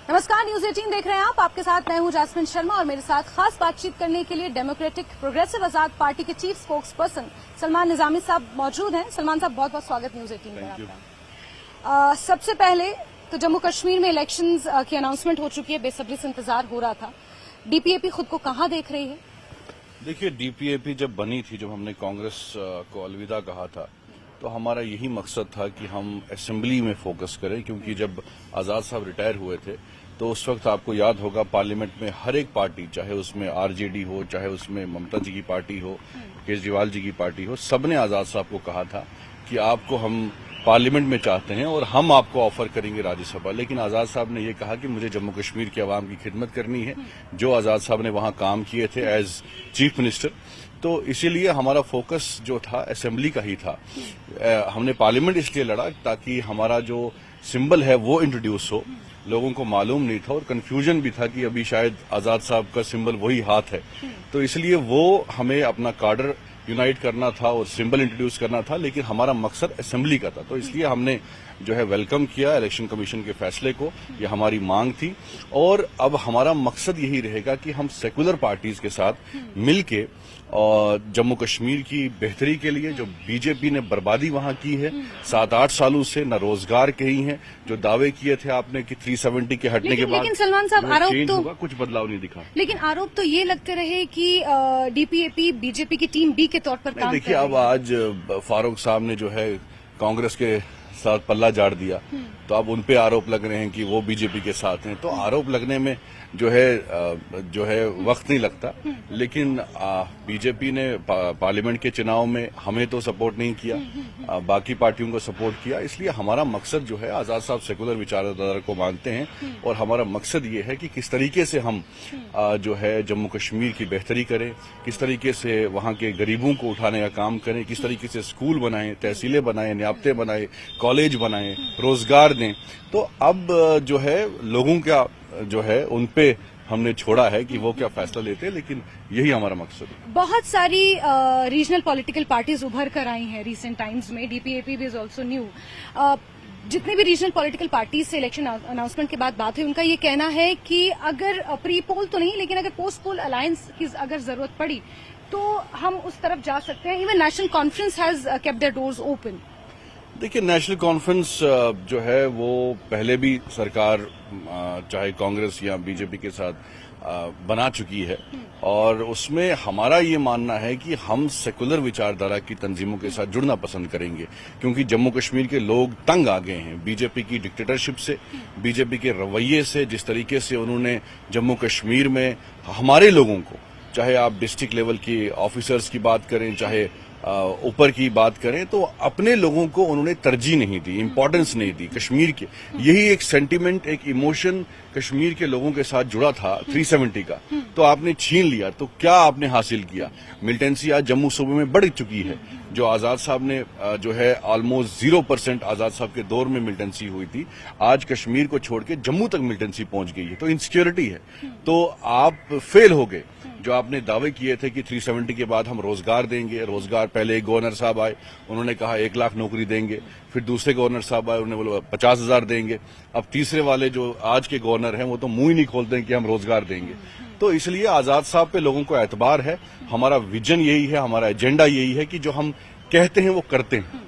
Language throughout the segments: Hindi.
नमस्कार, न्यूज 18 देख रहे हैं आप। आपके साथ मैं हूं जास्मिन शर्मा और मेरे साथ खास बातचीत करने के लिए डेमोक्रेटिक प्रोग्रेसिव आजाद पार्टी के chief spokes person Salman Nizami साहब मौजूद हैं। सलमान साहब, बहुत बहुत स्वागत न्यूज 18 में आपका। सबसे पहले तो जम्मू कश्मीर में इलेक्शंस की अनाउंसमेंट हो चुकी है, बेसब्री से इंतजार हो रहा था। डीपीएपी खुद को कहां देख रही है? देखिए, डीपीएपी जब बनी थी, जब हमने कांग्रेस को अलविदा कहा था, तो हमारा यही मकसद था कि हम असेंबली में फोकस करें, क्योंकि जब आजाद साहब रिटायर हुए थे तो उस वक्त आपको याद होगा पार्लियामेंट में हर एक पार्टी, चाहे उसमें आरजेडी हो, चाहे उसमें ममता जी की पार्टी हो, केजरीवाल जी की पार्टी हो, सबने आजाद साहब को कहा था कि आपको हम पार्लियामेंट में चाहते हैं और हम आपको ऑफर करेंगे राज्यसभा। लेकिन आजाद साहब ने ये कहा कि मुझे जम्मू कश्मीर के अवाम की खिदमत करनी है, जो आजाद साहब ने वहां काम किए थे एज चीफ मिनिस्टर। तो इसीलिए हमारा फोकस जो था असेंबली का ही था। हमने पार्लियामेंट इसलिए लड़ा ताकि हमारा जो सिंबल है वो इंट्रोड्यूस हो। लोगों को मालूम नहीं था और कंफ्यूजन भी था कि अभी शायद आजाद साहब का सिंबल वही हाथ है, तो इसलिए वो हमें अपना कार्डर यूनाइट करना था और सिंबल इंट्रोड्यूस करना था, लेकिन हमारा मकसद असेंबली का था। तो इसलिए हमने जो है वेलकम किया इलेक्शन कमीशन के फैसले को, ये हमारी मांग थी। और अब हमारा मकसद यही रहेगा कि हम सेकुलर पार्टीज के साथ मिलके और जम्मू कश्मीर की बेहतरी के लिए, जो बीजेपी ने बर्बादी वहां की है 7-8 सालों से, न रोजगार कहीं है, जो दावे किए थे आपने कि 370 के हटने के बाद लेकिन सलमान साहब, आरोप तो कुछ बदलाव नहीं दिखा। लेकिन आरोप तो ये लगते रहे कि डीपीएपी बीजेपी की टीम बी के तौर पर काम कर रही है। देखिए, अब आज फारूक साहब ने जो है कांग्रेस के साथ पल्ला झाड़ दिया, तो अब उनपे आरोप लग रहे हैं कि वो बीजेपी के साथ हैं। तो आरोप लगने में जो है वक्त नहीं लगता, लेकिन बीजेपी ने पार्लियामेंट के चुनाव में हमें तो सपोर्ट नहीं किया, बाकी पार्टियों को सपोर्ट किया। इसलिए हमारा मकसद जो है, आजाद साहब सेकुलर विचारधारा को मानते हैं और हमारा मकसद ये है कि किस तरीके से हम जो है जम्मू कश्मीर की बेहतरी करें, किस तरीके से वहां के गरीबों को उठाने का काम करें, किस तरीके से स्कूल बनाएं, तहसीलें बनाएं, न्यापते बनाएं, कॉलेज बनाएं, रोजगार दें। तो अब जो है लोगों का जो है उनपे हमने छोड़ा है कि वो क्या फैसला लेते हैं, लेकिन यही हमारा मकसद है। बहुत सारी रीजनल पॉलिटिकल पार्टीज उभर कर आई हैं रिसेंट टाइम्स में। डीपीएपी भी इज ऑल्सो न्यू। जितने भी रीजनल पॉलिटिकल पार्टीज से इलेक्शन अनाउंसमेंट के बाद बात हुई, उनका ये कहना है कि अगर प्री पोल तो नहीं, लेकिन अगर पोस्ट पोल अलायंस की अगर जरूरत पड़ी तो हम उस तरफ जा सकते हैं। Even National Conference has kept their doors open. देखिए, नेशनल कॉन्फ्रेंस जो है वो पहले भी सरकार चाहे कांग्रेस या बीजेपी के साथ बना चुकी है, और उसमें हमारा ये मानना है कि हम सेकुलर विचारधारा की तंजीमों के साथ जुड़ना पसंद करेंगे, क्योंकि जम्मू कश्मीर के लोग तंग आ गए हैं बीजेपी की डिक्टेटरशिप से, बीजेपी के रवैये से। जिस तरीके से उन्होंने जम्मू कश्मीर में हमारे लोगों को, चाहे आप डिस्ट्रिक्ट लेवल की ऑफिसर्स की बात करें, चाहे ऊपर की बात करें, तो अपने लोगों को उन्होंने तरजीह नहीं दी, इंपॉर्टेंस नहीं दी कश्मीर के। यही एक सेंटीमेंट, एक इमोशन कश्मीर के लोगों के साथ जुड़ा था 370 का, तो आपने छीन लिया। तो क्या आपने हासिल किया? मिलिटेंसी आज जम्मू सूबे में बढ़ चुकी है। जो आजाद साहब ने जो है ऑलमोस्ट 0% आजाद साहब के दौर में मिलिटेंसी हुई थी, आज कश्मीर को छोड़ के जम्मू तक मिलिटेंसी पहुंच गई है। तो इनसिक्योरिटी है। तो आप फेल हो गए। जो आपने दावे किए थे कि 370 के बाद हम रोजगार देंगे, रोजगार, पहले एक गवर्नर साहब आए, उन्होंने कहा 1 लाख नौकरी देंगे, फिर दूसरे गवर्नर साहब आए, उन्होंने बोला 50,000 देंगे। अब तीसरे वाले जो आज के गवर्नर हैं वो तो मुंह ही नहीं खोलते हैं कि हम रोजगार देंगे। तो इसलिए आजाद साहब पे लोगों को एतबार है। हमारा विजन यही है, हमारा एजेंडा यही है कि जो हम कहते हैं वो करते हैं।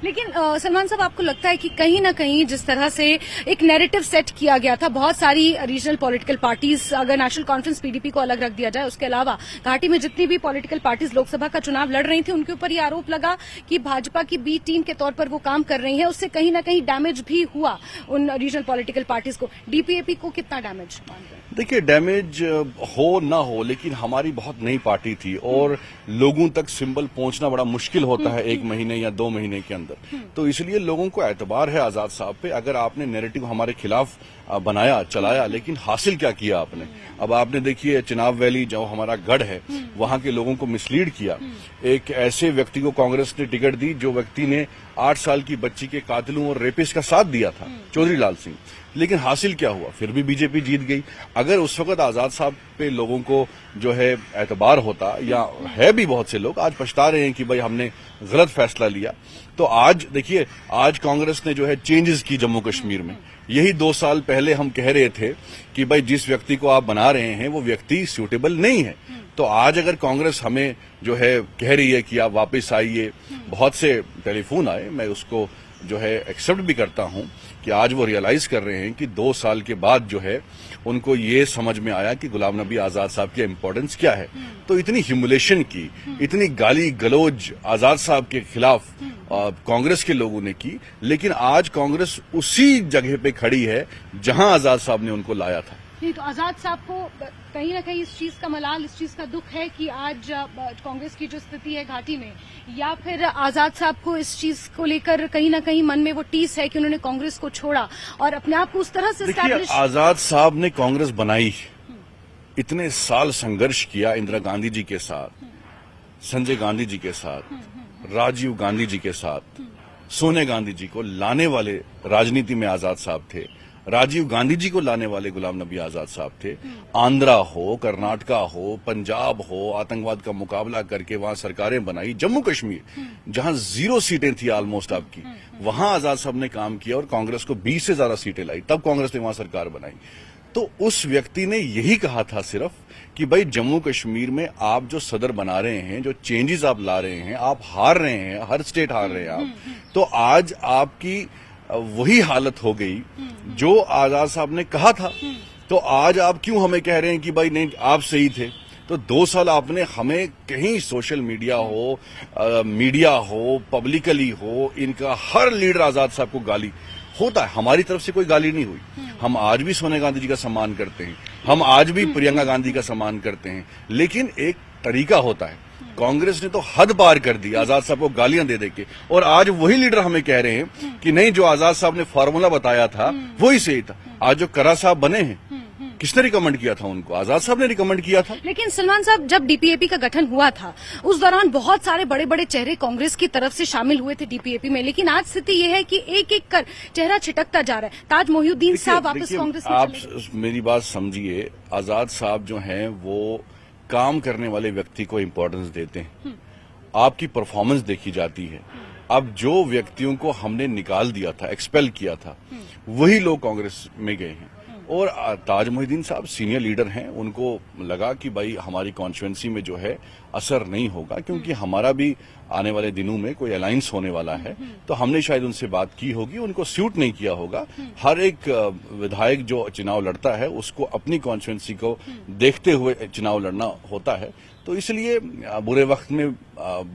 लेकिन सलमान साहब, आपको लगता है कि कहीं ना कहीं जिस तरह से एक नैरेटिव सेट किया गया था, बहुत सारी रीजनल पॉलिटिकल पार्टीज, अगर नेशनल कॉन्फ्रेंस पीडीपी को अलग रख दिया जाए, उसके अलावा घाटी में जितनी भी पॉलिटिकल पार्टीज लोकसभा का चुनाव लड़ रही थी, उनके ऊपर ये आरोप लगा कि भाजपा की बी टीम के तौर पर वो काम कर रही है, उससे कहीं ना कहीं डैमेज भी हुआ उन रीजनल पॉलिटिकल पार्टीज को। डीपीएपी को कितना डैमेज मानते हैं? देखिए, डैमेज हो ना हो, लेकिन हमारी बहुत नई पार्टी थी और लोगों तक सिंबल पहुंचना बड़ा मुश्किल होता है 1 महीने या 2 महीने के अंदर। तो इसलिए लोगों को एतबार है आजाद साहब पे। अगर आपने नैरेटिव हमारे खिलाफ बनाया, चलाया, लेकिन हासिल क्या किया आपने? अब आपने देखिए चिनाब वैली जो हमारा गढ़ है, वहां के लोगों को मिसलीड किया। एक ऐसे व्यक्ति को कांग्रेस ने टिकट दी जो व्यक्ति ने 8 साल की बच्ची के कातिलों और रेपिस्ट का साथ दिया था, चौधरी लाल सिंह। लेकिन हासिल क्या हुआ? फिर भी बीजेपी जीत गई। अगर उस वक्त आजाद साहब पे लोगों को जो है एतबार होता, या है भी बहुत से लोग आज पछता रहे हैं कि भाई हमने गलत फैसला लिया, तो आज देखिए, आज कांग्रेस ने जो है चेंजेस की जम्मू कश्मीर में, यही 2 साल पहले हम कह रहे थे कि भाई जिस व्यक्ति को आप बना रहे हैं वो व्यक्ति सूटेबल नहीं है। तो आज अगर कांग्रेस हमें जो है कह रही है कि आप वापस आइए, बहुत से टेलीफोन आए, मैं उसको जो है एक्सेप्ट भी करता हूं कि आज वो रियलाइज कर रहे हैं कि 2 साल के बाद जो है उनको ये समझ में आया कि गुलाम नबी आजाद साहब की इंपॉर्टेंस क्या है। तो इतनी ह्यूमिलेशन की, इतनी गाली गलौज आजाद साहब के खिलाफ कांग्रेस के लोगों ने की, लेकिन आज कांग्रेस उसी जगह पे खड़ी है जहां आजाद साहब ने उनको लाया था। नहीं, तो आजाद साहब को कहीं ना कहीं इस चीज का मलाल, इस चीज का दुख है कि आज कांग्रेस की जो स्थिति है घाटी में, या फिर आजाद साहब को इस चीज को लेकर कहीं ना कहीं मन में वो टीस है कि उन्होंने कांग्रेस को छोड़ा और अपने आप को उस तरह से देखिए, आजाद साहब ने कांग्रेस बनाई, इतने साल संघर्ष किया इंदिरा गांधी जी के साथ, संजय गांधी जी के साथ, राजीव गांधी जी के साथ, सोनिया गांधी जी को लाने वाले राजनीति में आजाद साहब थे, राजीव गांधी जी को लाने वाले गुलाम नबी आजाद साहब थे। आंध्रा हो, कर्नाटका हो, पंजाब हो, आतंकवाद का मुकाबला करके वहां सरकारें बनाई। जम्मू कश्मीर जहां 0 सीटें थी ऑलमोस्ट आपकी, वहां आजाद साहब ने काम किया और कांग्रेस को 20 से ज्यादा सीटें लाई, तब कांग्रेस ने वहां सरकार बनाई। तो उस व्यक्ति ने यही कहा था सिर्फ कि भाई जम्मू कश्मीर में आप जो सदर बना रहे हैं, जो चेंजेस आप ला रहे हैं, आप हार रहे हैं, हर स्टेट हार रहे हैं आप, तो आज आपकी वही हालत हो गई जो आजाद साहब ने कहा था। तो आज आप क्यों हमें कह रहे हैं कि भाई नहीं आप सही थे? तो 2 साल आपने हमें कहीं सोशल मीडिया हो, मीडिया हो, पब्लिकली हो, इनका हर लीडर आजाद साहब को गाली होता है। हमारी तरफ से कोई गाली नहीं हुई। हम आज भी सोनिया गांधी जी का सम्मान करते हैं, हम आज भी प्रियंका गांधी का सम्मान करते हैं, लेकिन एक तरीका होता है। कांग्रेस ने तो हद पार कर दी आजाद साहब को गालियां दे देके, और आज वही लीडर हमें कह रहे हैं कि नहीं, जो आजाद साहब ने फार्मूला बताया था वही सही था। आज जो करा साहब बने हैं, किसने रिकमेंड किया था उनको? आजाद साहब ने रिकमेंड किया था। लेकिन सलमान साहब, जब डीपीएपी का गठन हुआ था उस दौरान बहुत सारे बड़े बड़े चेहरे कांग्रेस की तरफ से शामिल हुए थे डीपीएपी में, लेकिन आज स्थिति यह है कि एक एक कर चेहरा छिटकता जा रहा है। ताज मोहिउद्दीन साहब वापस कांग्रेस में आप मेरी बात समझिए, आजाद साहब जो हैं वो काम करने वाले व्यक्ति को इम्पोर्टेंस देते हैं, आपकी परफॉर्मेंस देखी जाती है। अब जो व्यक्तियों को हमने निकाल दिया था, एक्सपेल किया था, वही लोग कांग्रेस में गए हैं। और ताज मोहिउद्दीन साहब सीनियर लीडर हैं, उनको लगा कि भाई हमारी कॉन्स्टिट्यूएंसी में जो है असर नहीं होगा, क्योंकि हमारा भी आने वाले दिनों में कोई अलायंस होने वाला है, तो हमने शायद उनसे बात की होगी, उनको सूट नहीं किया होगा। हर एक विधायक जो चुनाव लड़ता है उसको अपनी कॉन्स्टिट्यूएंसी को देखते हुए चुनाव लड़ना होता है। तो इसलिए बुरे वक्त में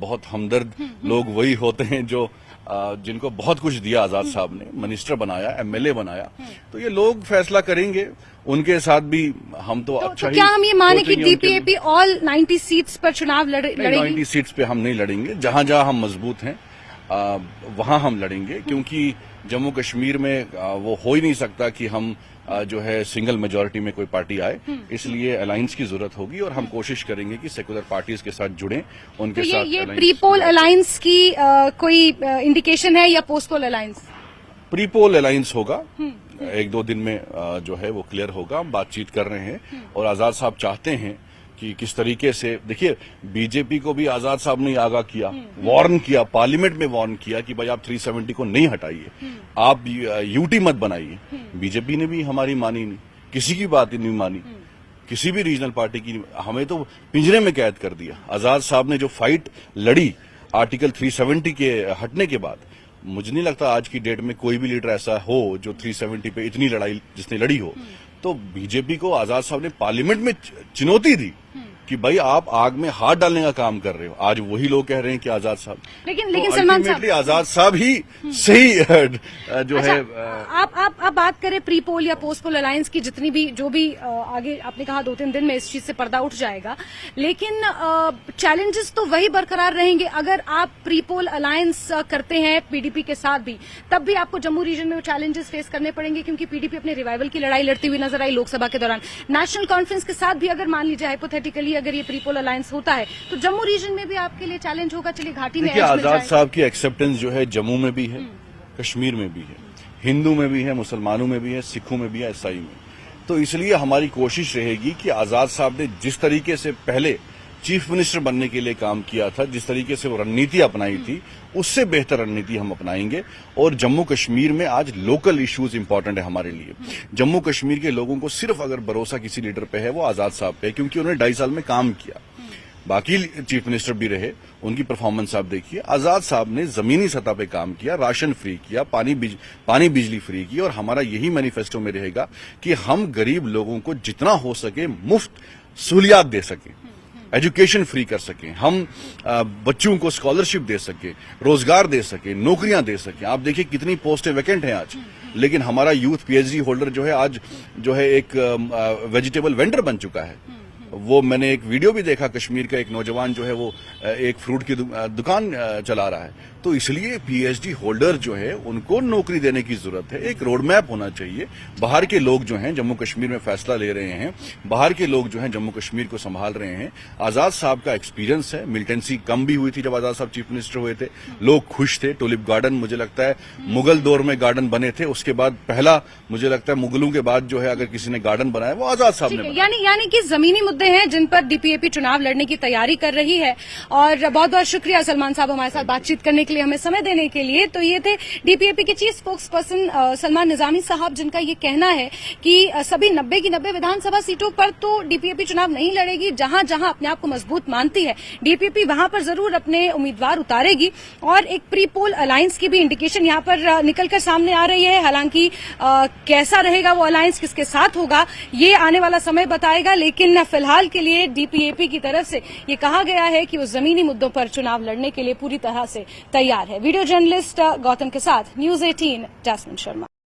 बहुत हमदर्द लोग वही होते हैं जो जिनको बहुत कुछ दिया आजाद साहब ने, मिनिस्टर बनाया, एमएलए बनाया। तो ये लोग फैसला करेंगे, उनके साथ भी हम तो अच्छा ही। क्या हम ये माने कि डीपीएपी ऑल 90 सीट्स पर चुनाव लड़ेगी? 90 सीट्स पे हम नहीं लड़ेंगे, जहां जहां हम मजबूत हैं वहां हम लड़ेंगे, क्योंकि जम्मू कश्मीर में वो हो ही नहीं सकता कि हम जो है सिंगल मेजॉरिटी में कोई पार्टी आए, इसलिए अलायंस की जरूरत होगी और हम कोशिश करेंगे कि सेकुलर पार्टीज के साथ जुड़ें, उनके साथ। ये प्री पोल अलायंस की कोई इंडिकेशन है या post poll alliance? Pre poll alliance होगा, 1-2 दिन में जो है वो क्लियर होगा। हम बातचीत कर रहे हैं और आजाद साहब चाहते हैं कि किस तरीके से, देखिए बीजेपी को भी आजाद साहब ने आगाह किया, वार्न किया, पार्लियामेंट में वार्न किया कि भाई आप 370 को नहीं हटाइए, आप यूटी मत बनाइए। बीजेपी ने भी हमारी मानी नहीं, किसी की बात ही नहीं मानी, किसी भी रीजनल पार्टी की। हमें तो पिंजरे में कैद कर दिया। आजाद साहब ने जो फाइट लड़ी आर्टिकल 370 के हटने के बाद, मुझे नहीं लगता आज की डेट में कोई भी लीडर ऐसा हो जो 370 पे इतनी लड़ाई जिसने लड़ी हो। तो बीजेपी को आजाद साहब ने पार्लियामेंट में चुनौती दी कि भाई आप आग में हाथ डालने का काम कर रहे हो। आज वही लोग कह रहे हैं कि आजाद साहब, लेकिन सलमान साहब, आजाद साहब ही सही जो है। आप बात करें प्री पोल या पोस्ट पोल अलायंस की, जितनी भी जो भी आगे आपने कहा 2-3 दिन में इस चीज से पर्दा उठ जाएगा, लेकिन चैलेंजेस तो वही बरकरार रहेंगे। अगर आप प्री पोल अलायंस करते हैं पीडीपी के साथ भी, तब भी आपको जम्मू रीजन में वो चैलेंजेस फेस करने पड़ेंगे, क्योंकि पीडीपी अपने रिवाइवल की लड़ाई लड़ती हुई नजर आई लोकसभा के दौरान। नेशनल कॉन्फ्रेंस के साथ भी अगर मान लीजिए हाइपोथेटिकली अगर ये प्री पोल अलायंस होता है, तो जम्मू रीजन में भी आपके लिए चैलेंज होगा। चलिए घाटी में आजाद साहब की एक्सेप्टेंस जो है जम्मू में भी है, कश्मीर में भी है, हिंदू में भी है, मुसलमानों में भी है, सिखों में भी है, ईसाई में। तो इसलिए हमारी कोशिश रहेगी कि आजाद साहब ने जिस तरीके से पहले चीफ मिनिस्टर बनने के लिए काम किया था, जिस तरीके से वो रणनीति अपनाई थी, उससे बेहतर रणनीति हम अपनाएंगे। और जम्मू कश्मीर में आज लोकल इश्यूज इंपॉर्टेंट है हमारे लिए। जम्मू कश्मीर के लोगों को सिर्फ अगर भरोसा किसी लीडर पे है वो आजाद साहब पे है, क्योंकि उन्होंने 2.5 साल में काम किया। बाकी चीफ मिनिस्टर भी रहे, उनकी परफॉर्मेंस आप देखिए। आजाद साहब ने जमीनी सतह पे काम किया, राशन फ्री किया, पानी बिजली फ्री की। और हमारा यही मैनिफेस्टो में रहेगा कि हम गरीब लोगों को जितना हो सके मुफ्त सहूलियात दे सकें, एजुकेशन फ्री कर सकें, हम बच्चों को स्कॉलरशिप दे सकें, रोजगार दे सकें, नौकरियां दे सकें। आप देखिए कितनी पोस्टें वैकेंट हैं आज, लेकिन हमारा यूथ पीएचडी होल्डर जो है आज जो है एक वेजिटेबल वेंडर बन चुका है। वो मैंने एक वीडियो भी देखा, कश्मीर का एक नौजवान जो है वो एक फ्रूट की दुकान चला रहा है। तो इसलिए पीएचडी होल्डर जो है उनको नौकरी देने की जरूरत है। एक रोड मैप होना चाहिए। बाहर के लोग जो हैं जम्मू कश्मीर में फैसला ले रहे हैं, बाहर के लोग जो हैं जम्मू कश्मीर को संभाल रहे हैं। आजाद साहब का एक्सपीरियंस है, मिलिटेंसी कम भी हुई थी जब आजाद साहब चीफ मिनिस्टर हुए थे, लोग खुश थे। टुलिप गार्डन मुझे लगता है मुगल दौर में गार्डन बने थे, उसके बाद पहला मुझे लगता है मुगलों के बाद जो है अगर किसी ने गार्डन बनाया वो आजाद साहब ने बनाया। यानी कि जमीनी मुद्दे हैं जिन पर डीपीएपी चुनाव लड़ने की तैयारी कर रही है। और बहुत बहुत शुक्रिया सलमान साहब हमारे साथ बातचीत करने के लिए, हमें समय देने के लिए। तो ये थे डीपीएपी के chief spokes person Salman Nizami साहब, जिनका ये कहना है कि सभी 90 की 90 विधानसभा सीटों पर तो डीपीएपी चुनाव नहीं लड़ेगी। जहां जहां अपने आप को मजबूत मानती है डीपीएपी, वहां पर जरूर अपने उम्मीदवार उतारेगी। और एक प्री पोल अलायंस की भी इंडिकेशन यहां पर निकलकर सामने आ रही है। हालांकि कैसा रहेगा वो अलायंस, किसके साथ होगा, ये आने वाला समय बताएगा। लेकिन फिलहाल के लिए डीपीएपी की तरफ से ये कहा गया है कि वो जमीनी मुद्दों पर चुनाव लड़ने के लिए पूरी तरह से तैयार है। वीडियो जर्नलिस्ट गौतम के साथ न्यूज़ 18 जैस्मिन शर्मा।